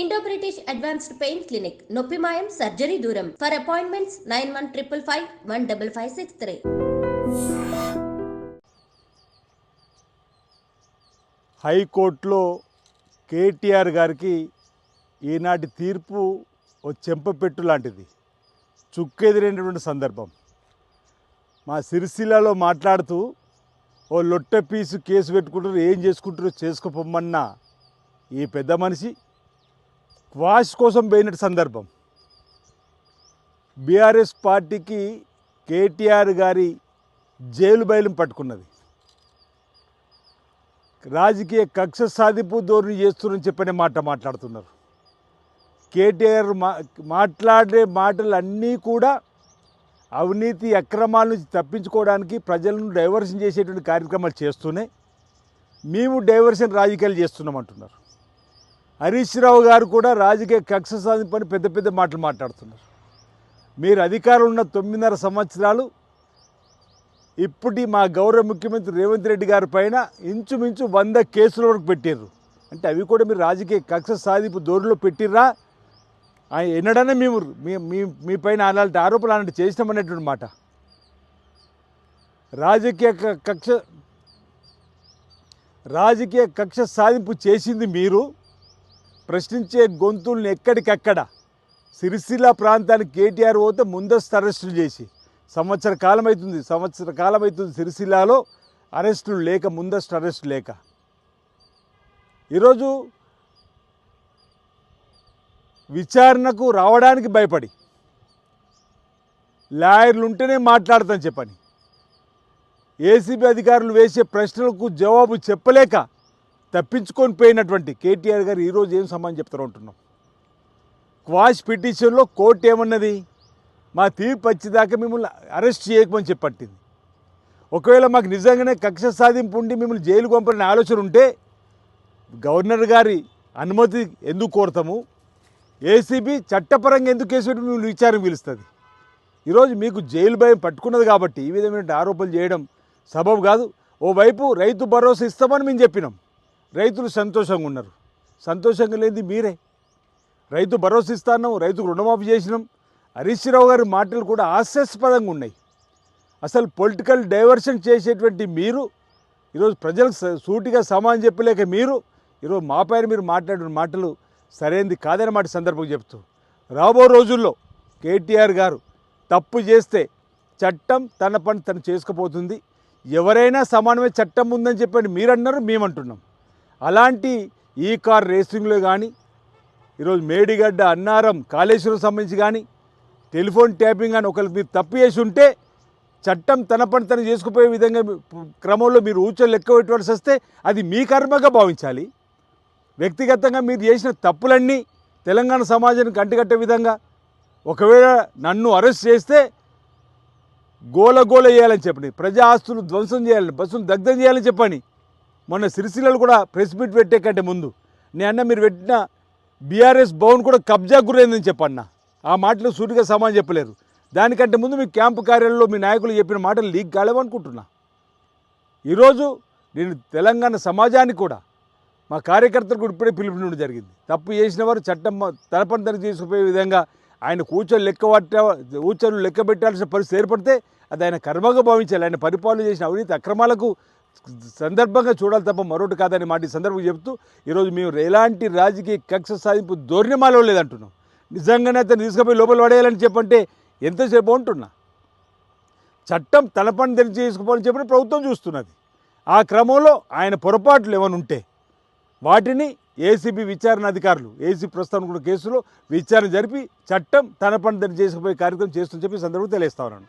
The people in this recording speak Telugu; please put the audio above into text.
Indo British advanced pain clinic నొప్పి మాయం సర్జరీ దూరం ఫర్ అపాయింట్మెంట్స్ 9155515563. హైకోర్టులో కేటీఆర్ గారికి ఈనాటి తీర్పు ఓ చెంపపెట్టు లాంటిది, చుక్కెదిరినటువంటి సందర్భం. మా సిరిసిల్లలో మాట్లాడుతూ ఓ లొట్టె పీసు కేసు పెట్టుకుంటారు, ఏం చేసుకుంటారో చేసుకోపోమన్నా ఈ పెద్ద మనిషి క్వాష్ కోసం పోయినట్టు సందర్భం. బీఆర్ఎస్ పార్టీకి కేటీఆర్ గారి జైలు బయలు పట్టుకున్నది. రాజకీయ కక్ష సాధింపు ధోరణి చేస్తున్నారని చెప్పనే మాట్లాడుతున్నారు. కేటీఆర్ మాట్లాడే మాటలన్నీ కూడా అవినీతి అక్రమాల నుంచి తప్పించుకోవడానికి ప్రజలను డైవర్షన్ చేసేటువంటి కార్యక్రమాలు చేస్తూనే మేము డైవర్షన్ రాజకీయాలు చేస్తున్నామంటున్నారు. హరీష్ రావు గారు కూడా రాజకీయ కక్ష సాధింపని పెద్ద పెద్ద మాటలు మాట్లాడుతున్నారు. మీరు అధికారంలో ఉన్న 9.5 సంవత్సరాలు ఇప్పటి మా గౌరవ ముఖ్యమంత్రి రేవంత్ రెడ్డి గారి పైన ఇంచుమించు 100 కేసుల వరకు పెట్టారు. అంటే అవి కూడా మీరు రాజకీయ కక్ష సాధింపు ధోరణిలో పెట్టిర్రా? ఎన్నడన్నా మేము మీ పైన అలాంటి ఆరోపణలు అలాంటి చేసినామనేటువంటి మాట. రాజకీయ కక్ష సాధింపు చేసింది మీరు. ప్రశ్నించే గొంతుల్ని ఎక్కడికక్కడ సిరిసిల్ల ప్రాంతానికి కేటీఆర్ పోతే ముందస్తు అరెస్టులు చేసి సంవత్సర కాలం అవుతుంది సిరిసిల్లాలో అరెస్టులు లేక, ముందస్తు అరెస్టులు లేక. ఈరోజు విచారణకు రావడానికి భయపడి లాయర్లు ఉంటేనే మాట్లాడతాను చెప్పని ఏసీబీ అధికారులు వేసే ప్రశ్నలకు జవాబు చెప్పలేక తప్పించుకొని పోయినటువంటి కేటీఆర్ గారు ఈరోజు ఏం సమాధానం చెప్తారో అంటున్నాం. క్వాష్ పిటిషన్లో కోర్టు ఏమన్నది? మా తీర్పు వచ్చేదాకా మిమ్మల్ని అరెస్ట్ చేయకమని చెప్పట్టింది. ఒకవేళ మాకు నిజంగానే కక్ష సాధింపు ఉండి మిమ్మల్ని జైలు పంపాలని ఆలోచన ఉంటే గవర్నర్ గారి అనుమతి ఎందుకు కోరతాము? ఏసీబీ చట్టపరంగా ఎందుకు కేసు పెట్టి మిమ్మల్ని విచారణ పిలుస్తుంది? ఈరోజు మీకు జైలు భయం పట్టుకున్నది కాబట్టి ఈ విధమైన ఆరోపణలు చేయడం సబబు కాదు. ఓవైపు రైతు భరోసా ఇస్తామని మేము చెప్పినాం, రైతులు సంతోషంగా ఉన్నారు. సంతోషంగా లేనిది మీరే. రైతు భరోసా ఇస్తాను, రైతుకు రుణమాఫీ చేసినాం. హరీష్ రావు గారి మాటలు కూడా హాస్యాస్పదంగా ఉన్నాయి. అసలు పొలిటికల్ డైవర్షన్ చేసేటువంటి మీరు ఈరోజు ప్రజలకు సూటిగా సమాధానం చెప్పలేక మీరు ఈరోజు మా పైన మీరు మాట్లాడిన మాటలు సరైనది కాదని మాట సందర్భంగా చెప్తూ, రాబో రోజుల్లో కేటీఆర్ గారు తప్పు చేస్తే చట్టం తన పని తను చేసుకుపోతుంది. ఎవరైనా సమానమే చట్టం ఉందని చెప్పండి మీరన్నారు, మేమంటున్నాం. అలాంటి ఈ కార్ రేసింగ్లో కానీ, ఈరోజు మేడిగడ్డ, అన్నారం, కాళేశ్వరం సంబంధించి కానీ, టెలిఫోన్ ట్యాపింగ్ కానీ ఒకరికి మీరు తప్పు చేసి ఉంటే చట్టం తన పని తను చేసుకుపోయే విధంగా క్రమంలో మీరు ఊచలు లెక్క పెట్టవలసి వస్తే అది మీ కర్మగా భావించాలి. వ్యక్తిగతంగా మీరు చేసిన తప్పులన్నీ తెలంగాణ సమాజానికి అంటికట్టే విధంగా ఒకవేళ నన్ను అరెస్ట్ చేస్తే గోల చేయాలని చెప్పండి, ప్రజా ఆస్తులు ధ్వంసం చేయాలని, బస్సులు దగ్ధం చేయాలని చెప్పండి. మొన్న సిరిసిల్లలో కూడా ప్రెస్ మీట్ పెట్టే కంటే ముందు నేను మీరు పెట్టిన బీఆర్ఎస్ భవన్ కూడా కబ్జా గురైందని చెప్పన్న. ఆ మాటలు సూటిగా సమాధానం చెప్పలేరు. దానికంటే ముందు మీ క్యాంపు కార్యాలయంలో మీ నాయకులు చెప్పిన మాటలు లీక్ కాలేవనుకుంటున్నా. ఈరోజు నేను తెలంగాణ సమాజానికి కూడా మా కార్యకర్తలకు ఇప్పుడే పిలుపునివ్వడం జరిగింది. తప్పు చేసిన వారు చట్టం తన పని తనకు తీసుకుపోయే విధంగా ఆయన ఊచలు లెక్క పెట్టాల్సిన పరిస్థితి ఏర్పడితే అది ఆయన కర్మగా భావించాలి. ఆయన పరిపాలన చేసిన అవినీతి అక్రమాలకు సందర్భంగా చూడాలి తప్ప మరొకటి కాదని మాట ఈ సందర్భంగా చెప్తూ ఈరోజు మేము ఎలాంటి రాజకీయ కక్ష సాధింపు ధోరణి మాలో లేదంటున్నాం. నిజంగానే అతను తీసుకుపోయి లోపల పడేయాలని చెప్పంటే ఎంతసేపు ఉంటున్నా. చట్టం తన పని తెలిసి చేసుకోవాలని చెప్పిన ప్రభుత్వం చూస్తున్నది. ఆ క్రమంలో ఆయన పొరపాట్లు ఏమైనా ఉంటే వాటిని ఏసీబీ విచారణ అధికారులు, ఏసీ ప్రస్తుతం కూడా కేసులో విచారణ జరిపి చట్టం తన పని తెలిసి చేసుకుపోయే కార్యక్రమం చేస్తుందని చెప్పి సందర్భంగా తెలియస్తా ఉన్నాను.